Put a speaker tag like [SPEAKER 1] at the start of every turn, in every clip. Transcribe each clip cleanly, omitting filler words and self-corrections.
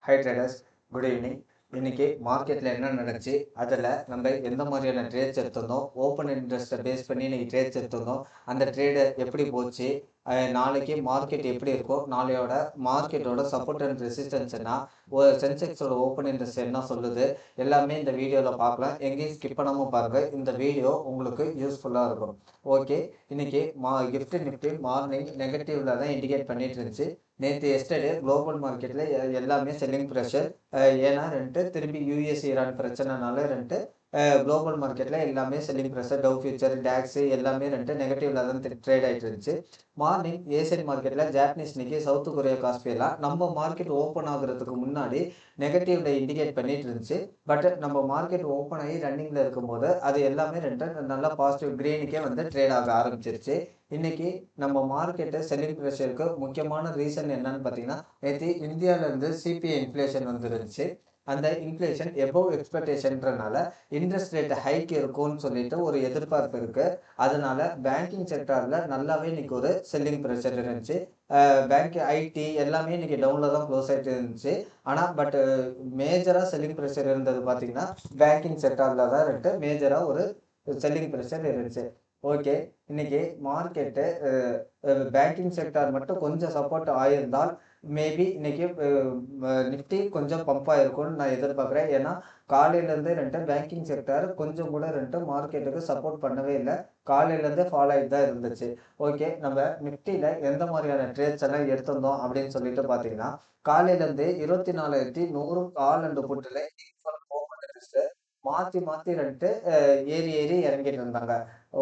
[SPEAKER 1] High traders, good evening. இன்னைக்கு மார்க்கெட்டில் என்ன நடந்துச்சு, அதில் நம்ம எந்த மாதிரியான ட்ரேட்ஸ் எடுத்திருந்தோம், ஓப்பன் இன்ட்ரெஸ்ட்டை பேஸ் பண்ணி இன்னைக்கு ட்ரேட்ஸ் எடுத்திருந்தோம், அந்த ட்ரேடு எப்படி போச்சு, நாளைக்கு மார்க்கெட் எப்படி இருக்கும், நாளையோட மார்க்கெட்டோட சப்போர்ட் அண்ட் ரெசிஸ்டன்ஸ் என்ன, சென்செக்ஸோட ஓப்பன் இன்ட்ரெஸ்ட் என்ன சொல்லுது, எல்லாமே இந்த வீடியோவில் பார்க்கலாம். எங்கேயும் ஸ்கிப் பண்ணாமல் பாருங்கள். இந்த வீடியோ உங்களுக்கு யூஸ்ஃபுல்லாக இருக்கும். ஓகே, இன்னைக்கு நிஃப்டி மார்னிங் நெகட்டிவ்ல தான் இண்டிகேட் பண்ணிட்டு இருந்துச்சு. நேற்று எஸ்டர்டே குளோபல் மார்க்கெட்டில் எல்லாமே செல்லிங் ப்ரெஷர். ஏன்னா திரும்பி யூஎஸ் ஈரான் பிரச்சனைனால குளோபல் மார்க்கெட்டில் எல்லாமே selling pressure. Tau future, tax எல்லாமே நெகட்டிவ்ல தான் ட்ரேட் ஆகிட்டு இருந்துச்சு. மார்னிங் ஏசியன் மார்க்கெட்டில் ஜாப்பனீஸ் நிக்கி, சவுத் கொரியா காஸ்பியெல்லாம் நம்ம மார்க்கெட் ஓப்பன் ஆகுறதுக்கு முன்னாடி நெகட்டிவ்ல இண்டிகேட் பண்ணிட்டு இருந்துச்சு. பட் நம்ம மார்க்கெட் ஓப்பன் ஆகி ரன்னிங்கில் இருக்கும்போது அது எல்லாமே நல்லா பாசிட்டிவ் க்ரீனுக்கே ட்ரேட் ஆக ஆரம்பிச்சிருச்சு. இன்னைக்கு நம்ம மார்க்கெட்டு செல்லிங் ப்ரெஷருக்கு முக்கியமான ரீசன் என்னன்னு பார்த்தீங்கன்னா, நேற்று இந்தியாவிலேருந்து சிபிஐ இன்ஃப்ளேஷன் வந்துருந்துச்சு. அந்த இன்ஃப்ளேஷன் எபோவ் எக்ஸ்பெக்டேஷன்றனால இன்ட்ரெஸ்ட் ரேட் ஹைக் இருக்கும்னு சொல்லிட்டு ஒரு எதிர்பார்ப்பு இருக்கு. அதனால பேங்கிங் செக்டார்ல நல்லாவே இன்னைக்கு ஒரு செல்லிங் ப்ரெஷர் இருந்துச்சு. பேங்க், ஐடி எல்லாமே இன்னைக்கு டவுன்ல தான் க்ளோஸ் ஆகிட்டு இருந்துச்சு. ஆனால் மேஜரா செல்லிங் ப்ரெஷர் இருந்தது பார்த்தீங்கன்னா பேங்கிங் செக்டார்ல தான் மேஜரா ஒரு செல்லிங் ப்ரெஷர் இருந்துச்சு. ஓகே, இன்னைக்கு மார்க்கெட்டு பேங்கிங் செக்டார் மட்டும் கொஞ்சம் சப்போர்ட் ஆயிருந்தால் மேபி இன்னைக்கு நிஃப்டி கொஞ்சம் பம்ப் ஆயிருக்கும்னு நான் எதிர்பார்க்குறேன். ஏன்னா காலையிலேருந்து பேங்கிங் செக்டார் கொஞ்சம் கூட மார்க்கெட்டுக்கு சப்போர்ட் பண்ணவே இல்லை. காலையிலேருந்தே ஃபாலோ ஆகிட்டு தான் இருந்துச்சு. ஓகே, நம்ம நிஃப்டியில் எந்த மாதிரியான ட்ரேட்ஸ் எல்லாம் எடுத்திருந்தோம் அப்படின்னு சொல்லிட்டு பார்த்தீங்கன்னா, காலையிலேருந்து 24,100 கால் அண்ட் புட்டில் மாற்றி மாற்றி ஏறி ஏறி இறங்கிட்டு இருந்தாங்க.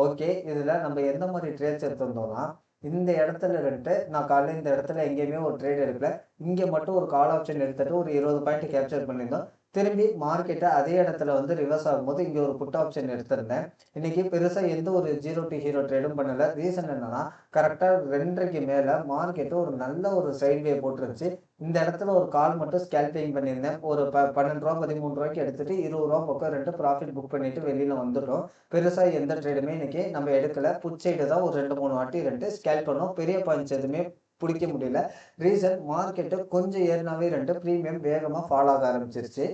[SPEAKER 1] ஓகே, இதுல நம்ம எந்த மாதிரி ட்ரேட்ஸ் எடுத்திருந்தோம்னா, இந்த இடத்துல நான் காலையில் இந்த இடத்துல எங்கேயுமே ஒரு ட்ரேட் எடுக்கல. இங்க மட்டும் ஒரு கால் ஆப்ஷன் எடுத்துட்டு ஒரு 20 பாயிண்ட் கேப்சர் பண்ணியிருந்தோம். திரும்பி மார்க்கெட்டை அதே இடத்துல ரிவர்ஸ் ஆகும்போது இங்க ஒரு புட் ஆப்ஷன் எடுத்திருந்தேன். இன்னைக்கு பெருசா எந்த ஒரு ஜீரோ டு ஹீரோ ட்ரேடும் பண்ணல. ரீசன் என்னன்னா, கரெக்டா 2:30க்கு மேல மார்க்கெட் ஒரு நல்ல ஒரு சைட்வே போட்டுருச்சு. இந்த இடத்துல ஒரு கால் மட்டும் ஸ்கேல்பிங் பண்ணியிருந்தேன். ஒரு 12 ரூபா 13 ரூபாய்க்கு எடுத்துட்டு 20 ரூபா பக்கம் ப்ராஃபிட் புக் பண்ணிட்டு வெளியில வந்துட்டோம். பெருசா எந்த ட்ரேடுமே இன்னைக்கு நம்ம எடுக்கல. புட் சைடு தான் ஒரு 2 3 வாட்டி ஸ்கேல் பண்ணோம். பெரிய பாயிண்ட்ஸ் எதுவுமே பிடிக்க முடியல. ரீசன் மார்க்கெட்டு கொஞ்சம் ஏறினாவே ப்ரீமியம் வேகமா ஃபாலோ ஆக ஆரம்பிச்சிருச்சு.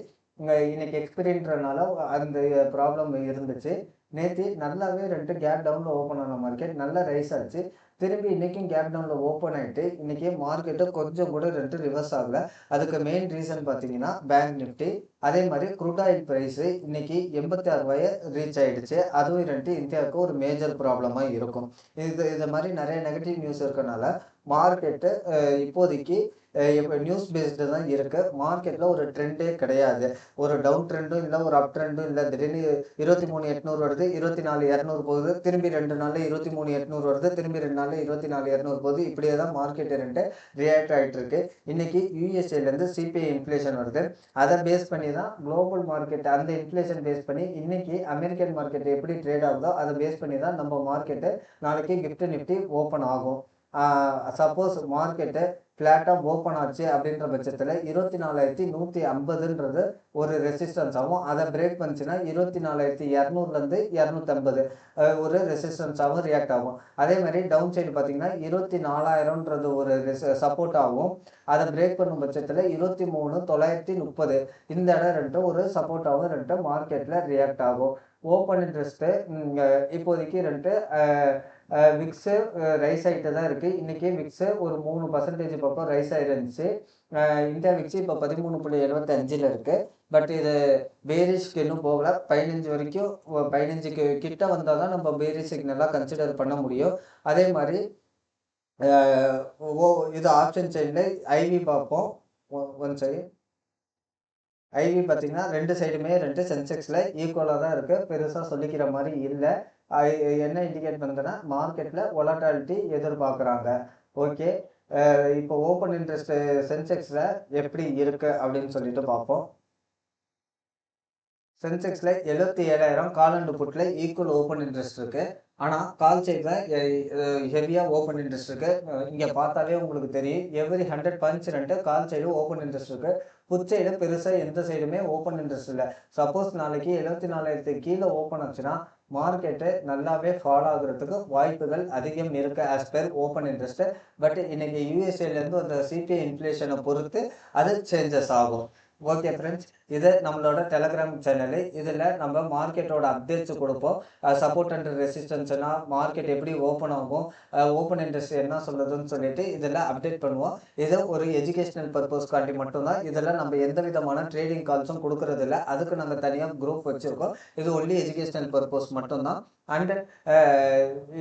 [SPEAKER 1] இன்னைக்கு எக்ஸ்பீரியன்றனால அந்த ப்ராப்ளம் இருந்துச்சு. நேற்று நல்லாவே கேப் டவுன்ல ஓப்பன் ஆன மார்க்கெட் நல்லா ரைஸ் ஆச்சு. திரும்பி இன்னைக்கும் கேப் டவுன்ல ஓப்பன் ஆயிட்டு இன்னைக்கு மார்க்கெட்டு கொஞ்சம் கூட ரிவர்ஸ் ஆகல. அதுக்கு மெயின் ரீசன் பார்த்தீங்கன்னா பேங்க் நிஃப்டி, அதே மாதிரி குரூட் ஆயில் பிரைஸ் இன்னைக்கு 86 ரூபாயை ரீச் ஆயிடுச்சு. அதுவும் இந்தியாவுக்கு ஒரு மேஜர் ப்ராப்ளமா இருக்கும். இது மாதிரி நிறைய நெகட்டிவ் நியூஸ் இருக்கனால மார்க்கெட்டு இப்போதைக்கு நியூஸ் பேஸ்டு தான் இருக்கு. மார்க்கெட்ல ஒரு ட்ரெண்டே கிடையாது. ஒரு டவுன் ட்ரெண்டும் இல்லை, ஒரு அப் ட்ரெண்டும் இல்லை. திடீர்னு 23,800 வருது, 24,200 போகுது, திரும்பி 2 நாள்ல 23,800 வருது, திரும்பி 2 நாள்ல 24,200 போகுது. இப்படியே தான் மார்க்கெட் ரியாக்ட் ஆகிட்டு இருக்கு. இன்னைக்கு யூஎஸ்ஏலேருந்து சிபிஐ இன்ஃப்ளேஷன் வருது. அதை பேஸ் பண்ணி தான் குளோபல் மார்க்கெட், அந்த இன்ஃப்ளேஷன் பேஸ் பண்ணி இன்னைக்கு அமெரிக்கன் மார்க்கெட் எப்படி ட்ரேட் ஆகுதோ அதை பேஸ் பண்ணி தான் நம்ம மார்க்கெட்டு நாளைக்கு நிஃப்டி ஓப்பன் ஆகும். சப்போஸ் மார்க்கெட்டு ஃப்ளாட்டாக ஓப்பன் ஆச்சு அப்படின்ற பட்சத்தில் 24,150ன்றது ஒரு ரெசிஸ்டன்ஸ் ஆகும். அதை பிரேக் பண்ணிச்சுன்னா 24,200லேருந்து 250 ஒரு ரெசிஸ்டன்ஸாகவும் ரியாக்ட் ஆகும். அதே மாதிரி டவுன் சைடு பார்த்தீங்கன்னா 24,000ன்றது ஒரு சப்போர்ட் ஆகும். அதை பிரேக் பண்ணும் பட்சத்தில் 23,930 இந்த இடம் ஒரு சப்போர்ட்டாகவும் மார்க்கெட்டில் ரியாக்ட் ஆகும். ஓப்பன் இன்ட்ரெஸ்ட்டு இப்போதைக்கு விக்ஸு ரைஸ் ஆகிட்டு தான் இருக்குது. இன்றைக்கி விக்ஸு ஒரு 3% பக்கம் ரைஸ் ஆகிருந்துச்சு. இந்தியா விக்ஸ் இப்போ 13.75 இருக்குது. பட் இது பேரிஷ்க்கு இன்னும் போகல. 15 வரைக்கும், 15க்கு கிட்ட வந்தால் தான் நம்ம பேரிஷ் சிக்னலாக கன்சிடர் பண்ண முடியும். அதே மாதிரி இது ஆப்ஷன் சைடில் ஐவி பார்ப்போம். One second. ஐவி பார்த்தீங்கன்னா 2 சைடுமே சென்செக்ஸில் ஈக்குவலாக தான் இருக்குது. பெருசாக சொல்லிக்கிற மாதிரி இல்லை. என்ன இண்டிகேட் பண்ணுதுன்னா மார்க்கெட்டில் வொலட்டாலிட்டி எதிர்பார்க்குறாங்க. ஓகே, இப்போ ஓப்பன் இன்ட்ரெஸ்ட் சென்செக்ஸில் எப்படி இருக்கு அப்படின்னு சொல்லிட்டு பார்ப்போம். சென்செக்ஸில் 77,000 கால் அண்ட் புட்டில் ஈக்குவல் ஓப்பன் இன்ட்ரெஸ்ட் இருக்கு. ஆனால் கால் சைடில் ஹெவியாக ஓப்பன் இன்ட்ரெஸ்ட் இருக்கு. இங்கே பார்த்தாலே உங்களுக்கு தெரியும். Every 100 points call side open interest இருக்கு. புட் சைடு பெருசாக எந்த சைடுமே ஓப்பன் இன்ட்ரெஸ்ட் இல்லை. சப்போஸ் நாளைக்கு 74,000 கீழே ஓப்பன் ஆச்சுன்னா மார்க்கெட்டு நல்லாவே ஃபாலோ ஆகுறதுக்கு வாய்ப்புகள் அதிகம் இருக்கு as per open interest. But இன்னைக்கு யூஎஸ்ஏலேருந்து அந்த சிபிஐ இன்ஃப்ளேஷனை பொறுத்து அது சேஞ்சஸ் ஆகும். ஓகே ஃப்ரெண்ட்ஸ், இது நம்மளோட டெலகிராம் சேனலு. இதில் நம்ம மார்க்கெட்டோட அப்டேட்ஸ் கொடுப்போம். சப்போர்ட் அண்ட் ரெசிஸ்டன்ஸ்னா மார்க்கெட் எப்படி ஓப்பன் ஆகும், ஓப்பன் இன்ட்ரெஸ்ட் என்ன சொல்லுதுன்னு சொல்லிட்டு இதில் அப்டேட் பண்ணுவோம். இது ஒரு எஜுகேஷனல் பர்பஸ்க்காண்டி மட்டும்தான். இதில் நம்ம எந்த விதமான ட்ரேடிங் கால்ஸும் கொடுக்கறதில்ல. அதுக்கு நாங்கள் தனியாக குரூப் வச்சுருக்கோம். இது ஒன்லி எஜுகேஷனல் பர்பஸ் மட்டும்தான். அண்ட்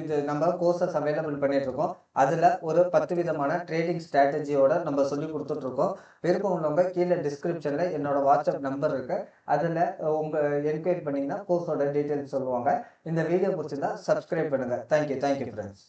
[SPEAKER 1] இது நம்ம கோர்சஸ் அவைலபிள் பண்ணிகிட்ருக்கோம். அதில் ஒரு 10 விதமான ட்ரேடிங் ஸ்ட்ராட்டஜியோட நம்ம சொல்லி கொடுத்துட்ருக்கோம். விருப்பம் உள்ளவங்க கீழே டிஸ்கிரிப்ஷனில் என்னோட வாட்ஸ்அப் நம்பர் இருக்குது. அதில் உங்கள் என்கொயரி பண்ணிங்கன்னா கோர்ஸோட டீட்டெயில்ஸ் சொல்லுவாங்க. இந்த வீடியோ பிடிச்சிருந்தா சப்ஸ்கிரைப் பண்ணுங்கள். Thank you friends.